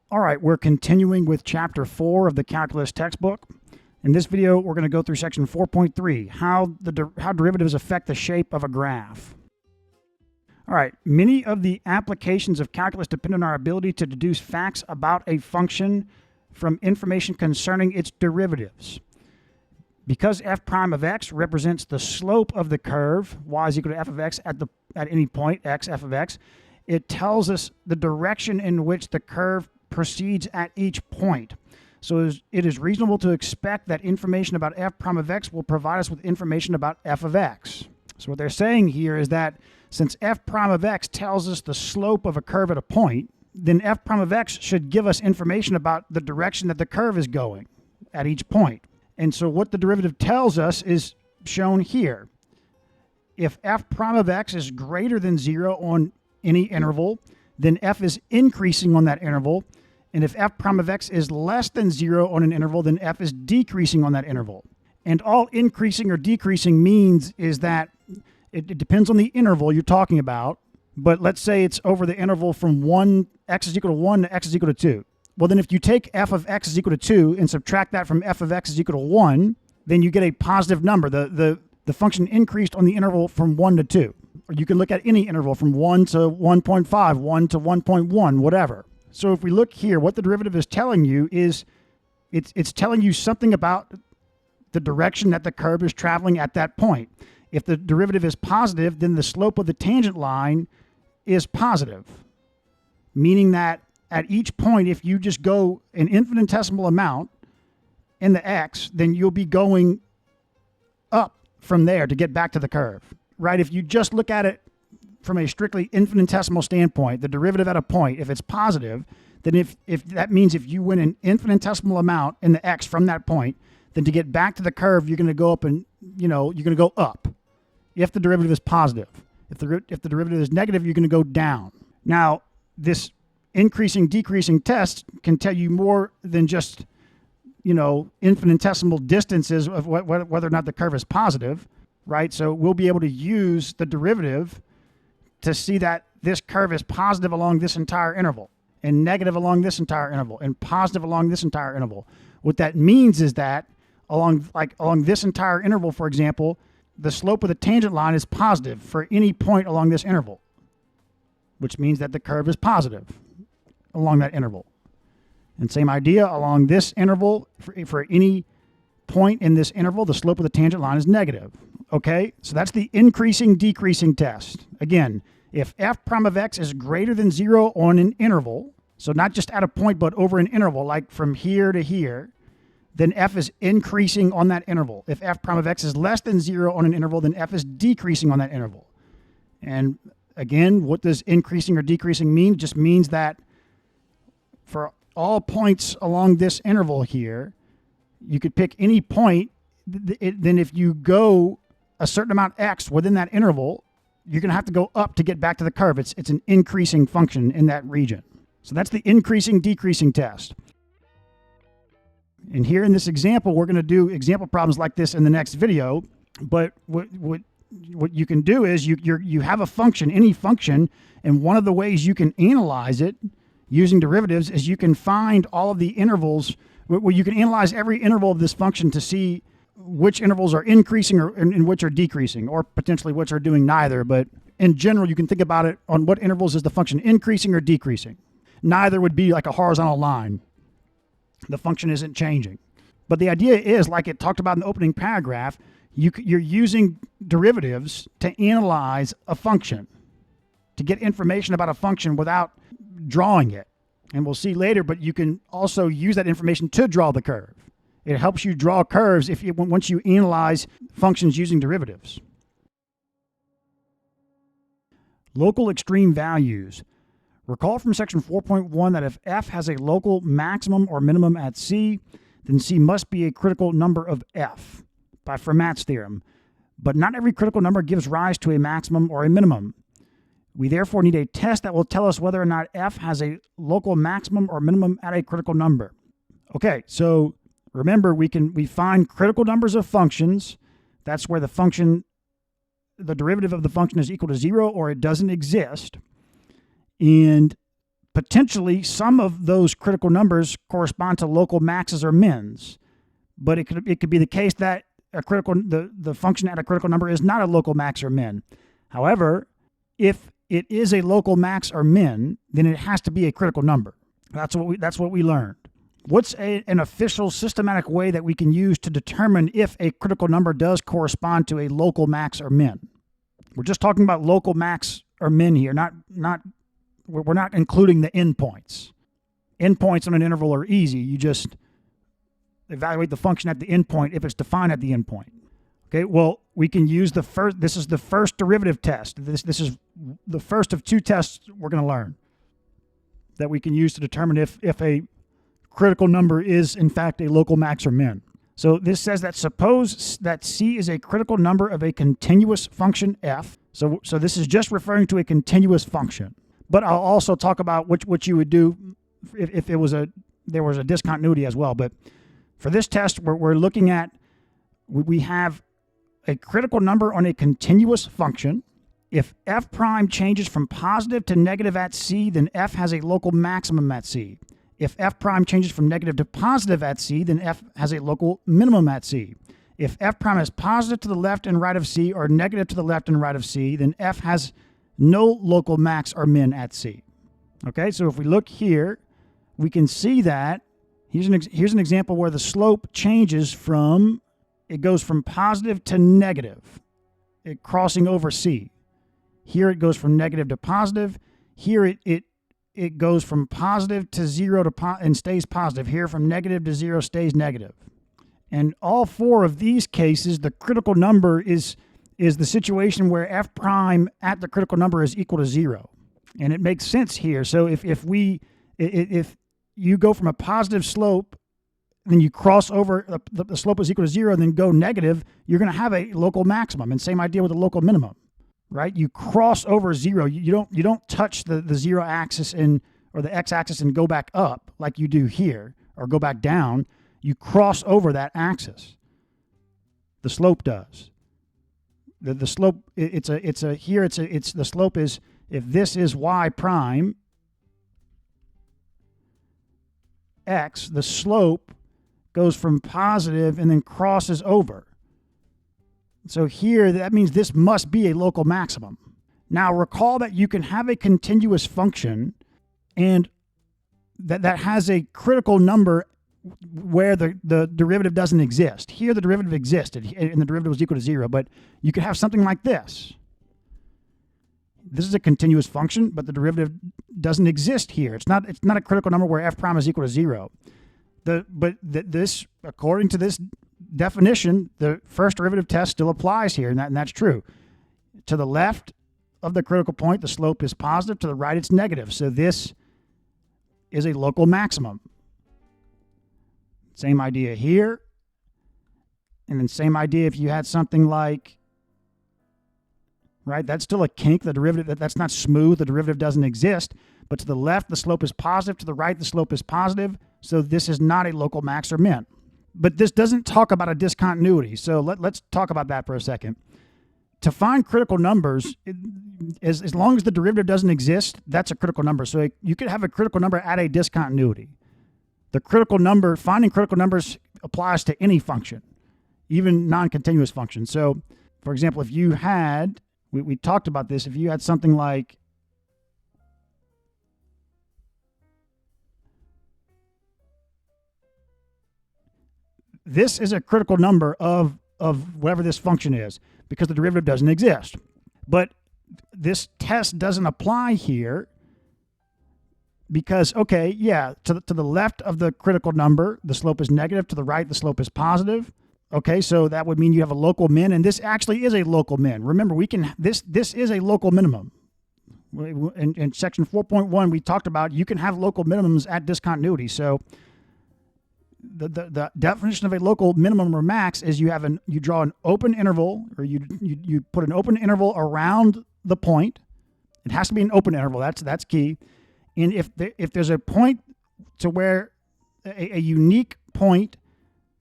All right, we're continuing with Chapter 4 of the Calculus textbook. In this video, we're going to go through Section 4.3, how derivatives affect the shape of a graph. All right, many of the applications of calculus depend on our ability to deduce facts about a function from information concerning its derivatives. Because f prime of x represents the slope of the curve, y is equal to f of x at any point, x, f of x, it tells us the direction in which the curve proceeds at each point. So it is reasonable to expect that information about f prime of x will provide us with information about f of x. So what they're saying here is that since f prime of x tells us the slope of a curve at a point, then f prime of x should give us information about the direction that the curve is going at each point. And so what the derivative tells us is shown here. If f prime of x is greater than 0 on any interval, then f is increasing on that interval. And if f prime of x is less than 0 on an interval, then f is decreasing on that interval. And all increasing or decreasing means is that it depends on the interval you're talking about. But let's say it's over the interval from x is equal to 1 to x is equal to 2. Well, then if you take f of x is equal to 2 and subtract that from f of x is equal to 1, then you get a positive number. The function increased on the interval from 1 to 2. Or you can look at any interval from 1 to 1.5, 1 to 1.1, whatever. So if we look here, what the derivative is telling you is it's telling you something about the direction that the curve is traveling at that point. If the derivative is positive, then the slope of the tangent line is positive, meaning that at each point, if you just go an infinitesimal amount in the x, then you'll be going up from there to get back to the curve, right? If you just look at it from a strictly infinitesimal standpoint, the derivative at a point, if it's positive, then if that means if you went an infinitesimal amount in the x from that point, then to get back to the curve, you're going to go up and, you're going to go up if the derivative is positive. If the derivative is negative, you're going to go down. Now, this increasing, decreasing test can tell you more than just, infinitesimal distances of whether or not the curve is positive, right? So we'll be able to use the derivative to see that this curve is positive along this entire interval and negative along this entire interval and positive along this entire interval. What that means is that along this entire interval, for example, the slope of the tangent line is positive for any point along this interval, which means that the curve is positive along that interval. And same idea along this interval, for any point in this interval, the slope of the tangent line is negative. Okay, so that's the increasing, decreasing test. Again, if f prime of x is greater than 0 on an interval, so not just at a point, but over an interval, like from here to here, then f is increasing on that interval. If f prime of x is less than 0 on an interval, then f is decreasing on that interval. And again, what does increasing or decreasing mean? It just means that for all points along this interval here, you could pick any point, then if you go a certain amount x within that interval, you're going to have to go up to get back to the curve. It's an increasing function in that region. So that's the increasing, decreasing test. And here in this example, we're going to do example problems like this in the next video. But what you can do is you have a function, any function, and one of the ways you can analyze it using derivatives is you can find all of the intervals where you can analyze every interval of this function to see which intervals are increasing and which are decreasing, or potentially which are doing neither. But in general, you can think about it on what intervals is the function increasing or decreasing. Neither would be like a horizontal line. The function isn't changing. But the idea is, like it talked about in the opening paragraph, you're using derivatives to analyze a function, to get information about a function without drawing it. And we'll see later, but you can also use that information to draw the curve. It helps you draw curves once you analyze functions using derivatives. Local extreme values. Recall from section 4.1 that if f has a local maximum or minimum at c, then c must be a critical number of f by Fermat's theorem. But not every critical number gives rise to a maximum or a minimum. We therefore need a test that will tell us whether or not f has a local maximum or minimum at a critical number. Okay, so remember, we find critical numbers of functions. That's where the derivative of the function is equal to 0 or it doesn't exist. And potentially some of those critical numbers correspond to local maxes or mins, but it could be the case that the function at a critical number is not a local max or min. However, if it is a local max or min, then it has to be a critical number. That's what we learned. What's an official systematic way that we can use to determine if a critical number does correspond to a local max or min? We're just talking about local max or min here, we're not including the endpoints. Endpoints on an interval are easy. You just evaluate the function at the endpoint if it's defined at the endpoint. Okay, well, we can use this is the first derivative test. This is the first of two tests we're going to learn that we can use to determine if a critical number is in fact a local max or min. So this says that suppose that C is a critical number of a continuous function f. So this is just referring to a continuous function. But I'll also talk about what you would do if there was a discontinuity as well. But for this test, we're looking at, we have a critical number on a continuous function. If f prime changes from positive to negative at C, then f has a local maximum at C. If f prime changes from negative to positive at C, then f has a local minimum at C. If f prime is positive to the left and right of C or negative to the left and right of C, then f has no local max or min at C. Okay, so if we look here, we can see that here's an example where the slope changes from, it goes from positive to negative, crossing over C. Here it goes from negative to positive. Here it goes from positive to 0 and stays positive. Here from negative to 0 stays negative. And all four of these cases, the critical number is the situation where f prime at the critical number is equal to 0. And it makes sense here. So if you go from a positive slope, then you cross over, the slope is equal to 0, and then go negative, you're going to have a local maximum. And same idea with a local minimum, right? You cross over 0. You don't touch the 0 axis or the x-axis and go back up like you do here, or go back down. You cross over that axis. The slope does. The slope, the slope is, if this is y prime x, the slope goes from positive and then crosses over. So here, that means this must be a local maximum. Now recall that you can have a continuous function and that has a critical number where the derivative doesn't exist. Here the derivative existed and the derivative was equal to 0, but you could have something like this. This is a continuous function, but the derivative doesn't exist here. It's not a critical number where f prime is equal to 0. This, according to this definition, the first derivative test still applies here, and that's true. To the left of the critical point, the slope is positive. To the right, it's negative. So this is a local maximum. Same idea here. And then same idea if you had something like, right, that's still a kink. The derivative, that's not smooth. The derivative doesn't exist. But to the left, the slope is positive. To the right, the slope is positive. So this is not a local max or min. But this doesn't talk about a discontinuity. So let's talk about that for a second. To find critical numbers, as long as the derivative doesn't exist, that's a critical number. So you could have a critical number at a discontinuity. The critical number, finding critical numbers applies to any function, even non-continuous functions. So, for example, if you had, we talked about this, if you had something like this is a critical number of whatever this function is because the derivative doesn't exist. But this test doesn't apply here because, okay, yeah, to the left of the critical number, the slope is negative. To the right, the slope is positive. Okay, so that would mean you have a local min, and this actually is a local min. Remember, this is a local minimum. In section 4.1, we talked about you can have local minimums at discontinuity. So the definition of a local minimum or max is you draw an open interval, or you put an open interval around the point. It has to be an open interval. That's key. And if there's a point to where a unique point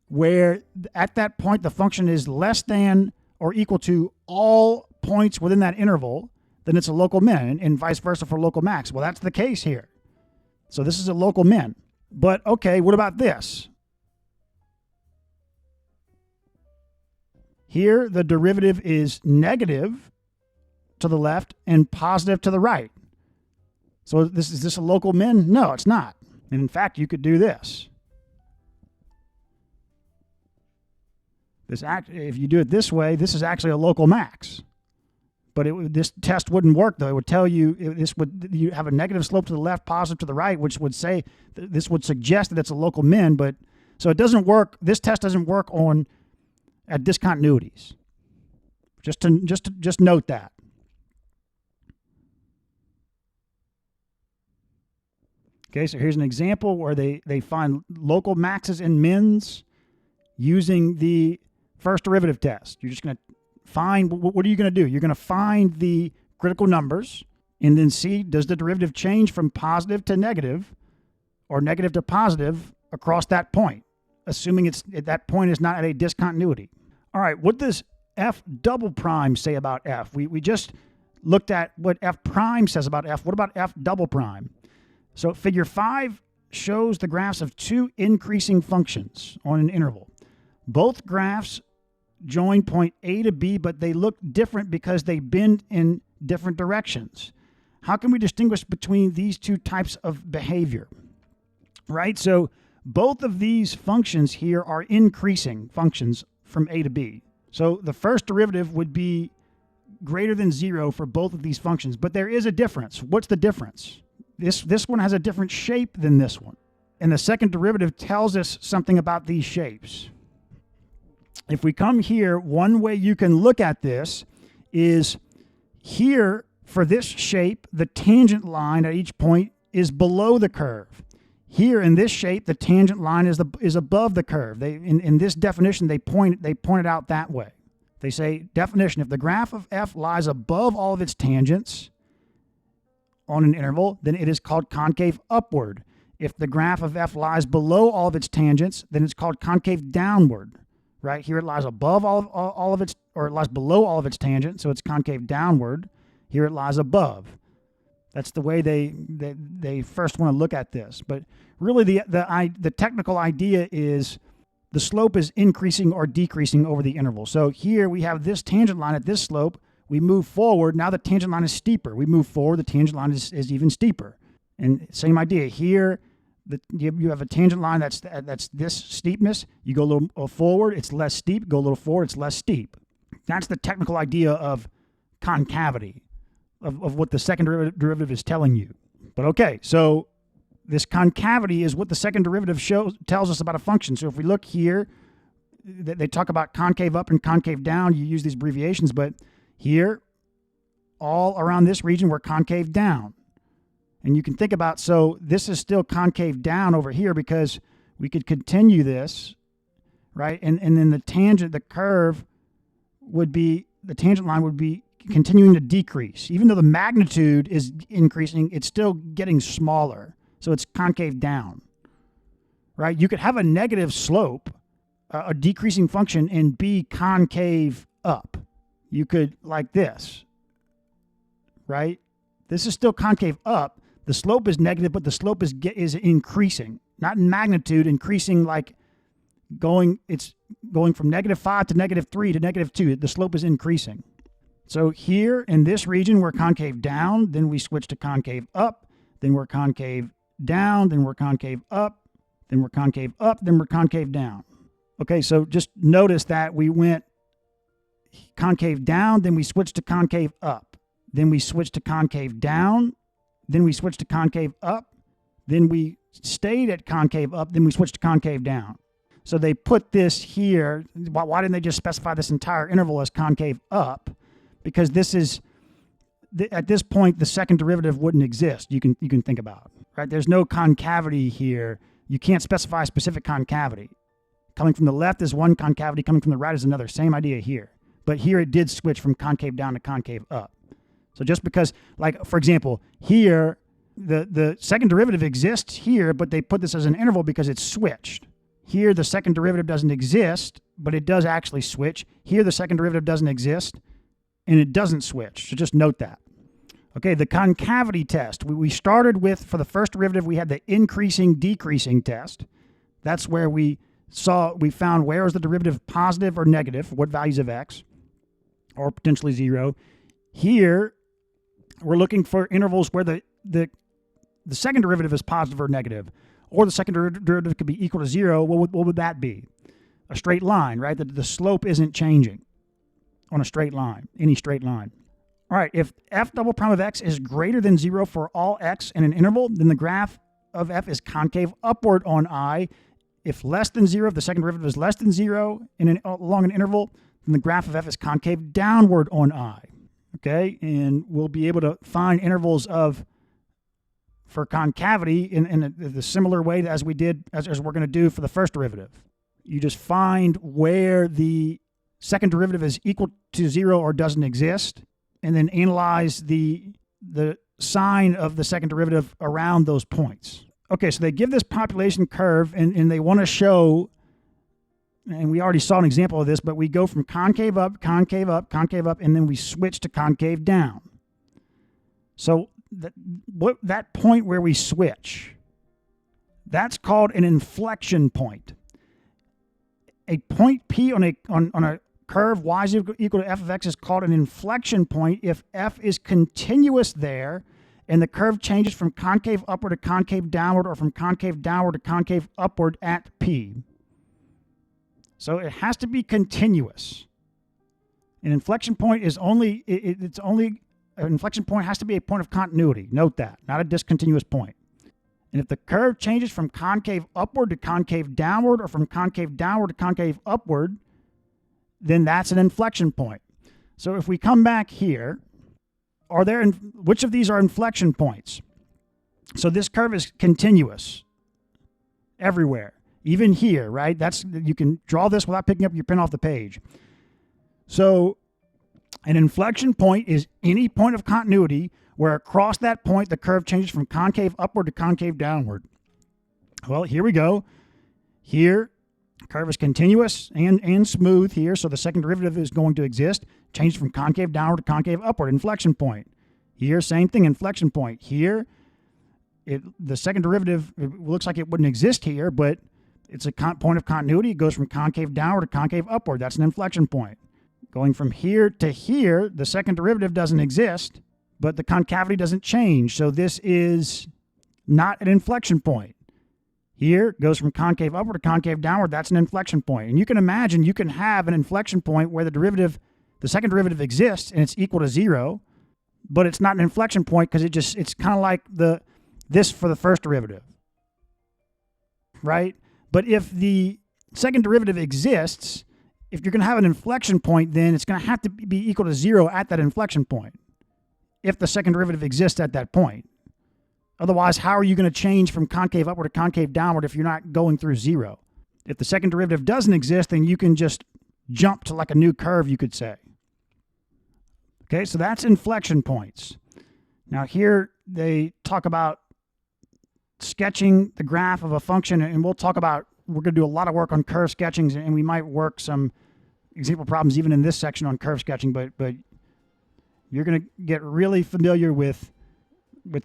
where at that point the function is less than or equal to all points within that interval, then it's a local min, and vice versa for local max. Well, that's the case here. So this is a local min. But okay, what about this? Here, the derivative is negative to the left and positive to the right. So is this a local min? No, it's not. And in fact, you could do this. If you do it this way, this is actually a local max. But this test wouldn't work, though. It would tell you you have a negative slope to the left, positive to the right, which would say this would suggest that it's a local min. But so it doesn't work. This test doesn't work at discontinuities. Just note that. Okay, so here's an example where they find local maxes and mins using the first derivative test. You're just going to find, what are you going to do? You're going to find the critical numbers and then see, does the derivative change from positive to negative or negative to positive across that point, assuming that point is not at a discontinuity. All right, what does f double prime say about f? We just looked at what f prime says about f. What about f double prime? So figure 5 shows the graphs of two increasing functions on an interval. Both graphs join point A to B, but they look different because they bend in different directions. How can we distinguish between these two types of behavior? Right? So both of these functions here are increasing functions from A to B. So the first derivative would be greater than 0 for both of these functions, but there is a difference. What's the difference? This one has a different shape than this one. And the second derivative tells us something about these shapes. If we come here, one way you can look at this is here for this shape, the tangent line at each point is below the curve. Here in this shape, the tangent line is above the curve. In this definition, they point it out that way. They say, definition, if the graph of f lies above all of its tangents on an interval, then it is called concave upward. If the graph of f lies below all of its tangents, then it's called concave downward. Right here, it lies above all of its, or it lies below all of its tangents, so it's concave downward. Here, it lies above. That's the way they first want to look at this. But really, the technical idea is the slope is increasing or decreasing over the interval. So here we have this tangent line at this slope. We move forward. Now the tangent line is steeper. We move forward. The tangent line is even steeper. And same idea here. You have a tangent line that's this steepness. You go a little forward, it's less steep. Go a little forward, it's less steep. That's the technical idea of concavity, of what the second derivative is telling you. But okay, so this concavity is what the second derivative tells us about a function. So if we look here, they talk about concave up and concave down. You use these abbreviations, but here, all around this region, we're concave down. And you can think about, so this is still concave down over here because we could continue this, right? And then the curve would be, the tangent line would be continuing to decrease. Even though the magnitude is increasing, it's still getting smaller. So it's concave down, right? You could have a negative slope, a decreasing function, and be concave up. You could, like this, right? This is still concave up. The slope is negative, but the slope is increasing, not in magnitude, increasing like it's going from -5 to -3 to -2. The slope is increasing. So here in this region, we're concave down, then we switch to concave up, then we're concave down, then we're concave up, then we're concave up, then we're concave down. Okay, so just notice that we went concave down, then we switched to concave up, then we switched to concave down, then we switched to concave up, then we stayed at concave up, then we switched to concave down. So they put this here. Why didn't they just specify this entire interval as concave up? Because this is, at this point, the second derivative wouldn't exist. You can think about, right? There's no concavity here. You can't specify a specific concavity. Coming from the left is one concavity, coming from the right is another. Same idea here. But here it did switch from concave down to concave up. So just because, like, for example, here, the second derivative exists here, but they put this as an interval because it's switched. Here, the second derivative doesn't exist, but it does actually switch. Here, the second derivative doesn't exist, and it doesn't switch. So just note that. Okay, the concavity test. We started with, for the first derivative, we had the increasing, decreasing test. That's where we found where is the derivative positive or negative, what values of x, or potentially 0. Here, we're looking for intervals where the second derivative is positive or negative, or the second derivative could be equal to 0. What would that be? A straight line, right? The slope isn't changing on a straight line, any straight line. All right, if f double prime of x is greater than 0 for all x in an interval, then the graph of f is concave upward on I. If less than 0, if the second derivative is less than 0 along an interval, then the graph of f is concave downward on I. Okay, and we'll be able to find intervals for concavity in the similar way as we did, as we're going to do for the first derivative. You just find where the second derivative is equal to 0 or doesn't exist, and then analyze the sign of the second derivative around those points. Okay, so they give this population curve, and they want to show, and we already saw an example of this, but we go from concave up, concave up, concave up, and then we switch to concave down. So that point where we switch, that's called an inflection point. A point P on a curve y is equal to f of x is called an inflection point if f is continuous there and the curve changes from concave upward to concave downward, or from concave downward to concave upward at P. So it has to be continuous. An inflection point is only, an inflection point has to be a point of continuity. Note that, not a discontinuous point. And if the curve changes from concave upward to concave downward, or from concave downward to concave upward, then that's an inflection point. So if we come back here, which of these are inflection points? So this curve is continuous everywhere, even here, right? You can draw this without picking up your pen off the page. So an inflection point is any point of continuity where across that point the curve changes from concave upward to concave downward. Well, here we go. Here, curve is continuous and smooth here, so the second derivative is going to exist. Change from concave downward to concave upward, inflection point. Here, same thing, inflection point. Here, the second derivative, it looks like it wouldn't exist here, but it's a point of continuity. It goes from concave downward to concave upward. That's an inflection point. Going from here to here, the second derivative doesn't exist, but the concavity doesn't change, so this is not an inflection point. Here, goes from concave upward to concave downward. That's an inflection point. And you can imagine you can have an inflection point where the second derivative exists and it's equal to 0, but it's not an inflection point because it's kind of like this for the first derivative, right? But if the second derivative exists, if you're going to have an inflection point, then it's going to have to be equal to 0 at that inflection point if the second derivative exists at that point. Otherwise, how are you going to change from concave upward to concave downward if you're not going through 0? If the second derivative doesn't exist, then you can just jump to like a new curve, you could say. Okay, so that's inflection points. Now here they talk about sketching the graph of a function, and we're going to do a lot of work on curve sketching, and we might work some example problems even in this section on curve sketching, but you're going to get really familiar with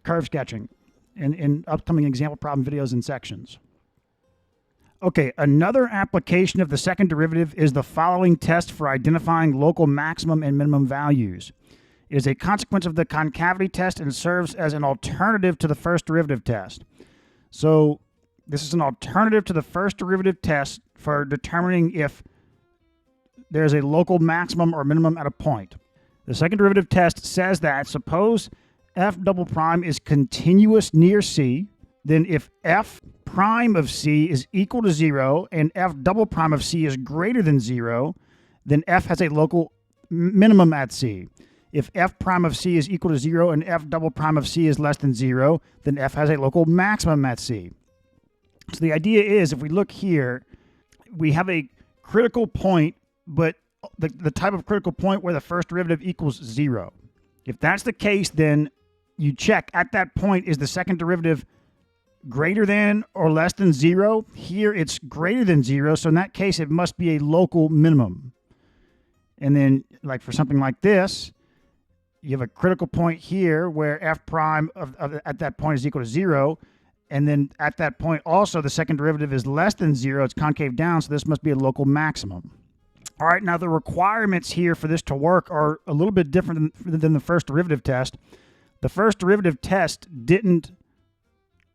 curve sketching in upcoming example problem videos and sections. Okay, another application of the second derivative is the following test for identifying local maximum and minimum values. It is a consequence of the concavity test and serves as an alternative to the first derivative test. So this is an alternative to the first derivative test for determining if there's a local maximum or minimum at a point. The second derivative test says that suppose f double prime is continuous near C, then if f prime of C is equal to 0 and f double prime of C is greater than 0, then f has a local minimum at C. If f prime of C is equal to 0 and f double prime of C is less than 0, then f has a local maximum at C. So the idea is, if we look here, we have a critical point, but the type of critical point where the first derivative equals 0. If that's the case, then you check at that point, is the second derivative greater than or less than 0? Here it's greater than 0, so in that case it must be a local minimum. And then, like for something like this, you have a critical point here where f prime at that point is equal to 0. And then at that point also the second derivative is less than 0. It's concave down, so this must be a local maximum. All right, now the requirements here for this to work are a little bit different than the first derivative test. The first derivative test didn't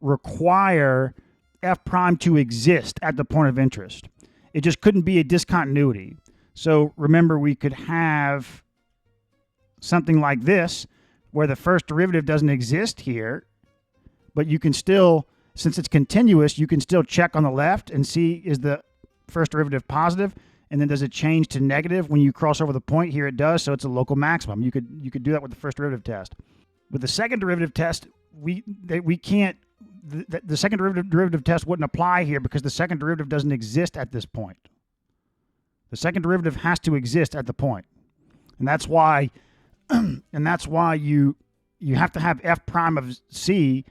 require f prime to exist at the point of interest. It just couldn't be a discontinuity. So remember, we could have something like this where the first derivative doesn't exist here, but you can still, since it's continuous, you can still check on the left and see, is the first derivative positive, and then does it change to negative when you cross over the point? Here it does, so it's a local maximum. You could do that with the first derivative test. With the second derivative test, we can't. The second derivative test wouldn't apply here because the second derivative doesn't exist at this point. The second derivative has to exist at the point, and that's why you have to have f prime of c.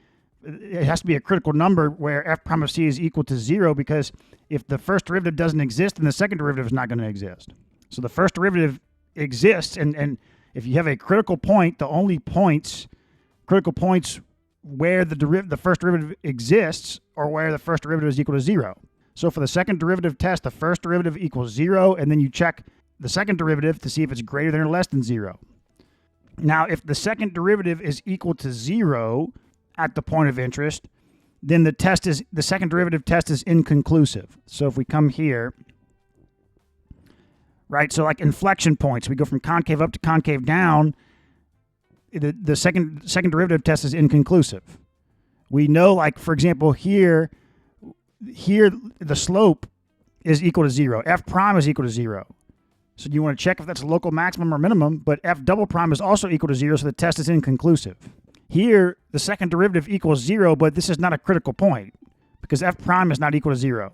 It has to be a critical number where f prime of c is equal to 0, because if the first derivative doesn't exist, then the second derivative is not going to exist. So the first derivative exists, and if you have a critical point, the only critical points where the first derivative exists or where the first derivative is equal to 0. So for the second derivative test, the first derivative equals 0, and then you check the second derivative to see if it's greater than or less than 0. Now, if the second derivative is equal to 0 at the point of interest, then the second derivative test is inconclusive. So if we come here, right, so like inflection points, we go from concave up to concave down, the second derivative test is inconclusive. We know, like, for example, here the slope is equal to 0. F prime is equal to 0. So you want to check if that's a local maximum or minimum, but f double prime is also equal to 0, so the test is inconclusive. Here, the second derivative equals 0, but this is not a critical point because f prime is not equal to 0.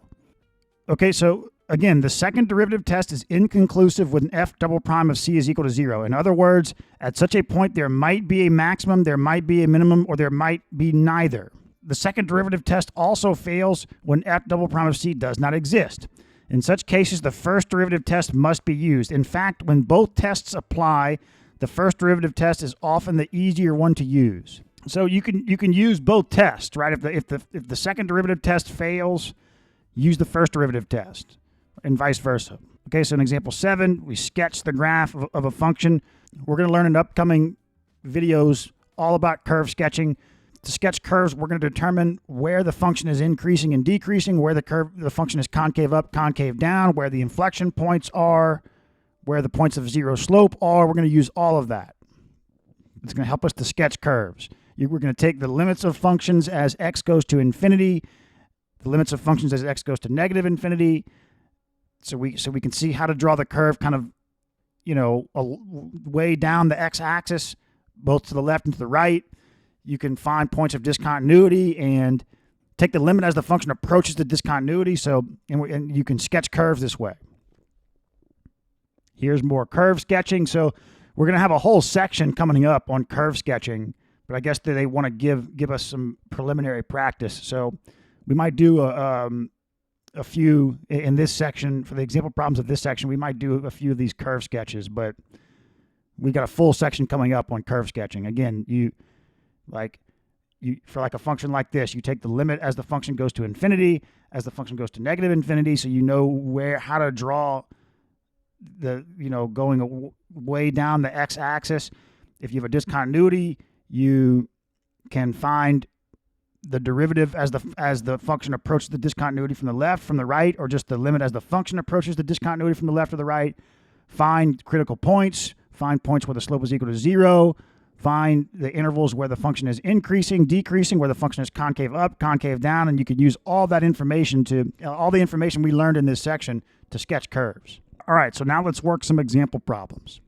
Okay, so again, the second derivative test is inconclusive when f double prime of c is equal to 0. In other words, at such a point, there might be a maximum, there might be a minimum, or there might be neither. The second derivative test also fails when f double prime of c does not exist. In such cases, the first derivative test must be used. In fact, when both tests apply, the first derivative test is often the easier one to use. So you can use both tests, right? If the second derivative test fails, use the first derivative test, and vice versa. Okay, so in example 7, we sketch the graph of a function. We're going to learn in upcoming videos all about curve sketching. To sketch curves, we're going to determine where the function is increasing and decreasing, where the function is concave up, concave down, where the inflection points are, where the points of 0 slope are. We're going to use all of that. It's going to help us to sketch curves. We're going to take the limits of functions as x goes to infinity, the limits of functions as x goes to negative infinity, so we can see how to draw the curve kind of, way down the x-axis, both to the left and to the right. You can find points of discontinuity and take the limit as the function approaches the discontinuity. And you can sketch curves this way. Here's more curve sketching. So we're going to have a whole section coming up on curve sketching, but I guess they want to give us some preliminary practice. So we might do a few in this section. For the example problems of this section, we might do a few of these curve sketches, but we got a full section coming up on curve sketching. Again, for like a function like this, you take the limit as the function goes to infinity, as the function goes to negative infinity, so you know how to draw going way down the x-axis. If you have a discontinuity, you can find the derivative as the function approaches the discontinuity from the left, from the right, or just the limit as the function approaches the discontinuity from the left or the right. Find critical points, find points where the slope is equal to 0, find the intervals where the function is increasing, decreasing, where the function is concave up, concave down, and you can use all that information all the information we learned in this section to sketch curves. All right, so now let's work some example problems.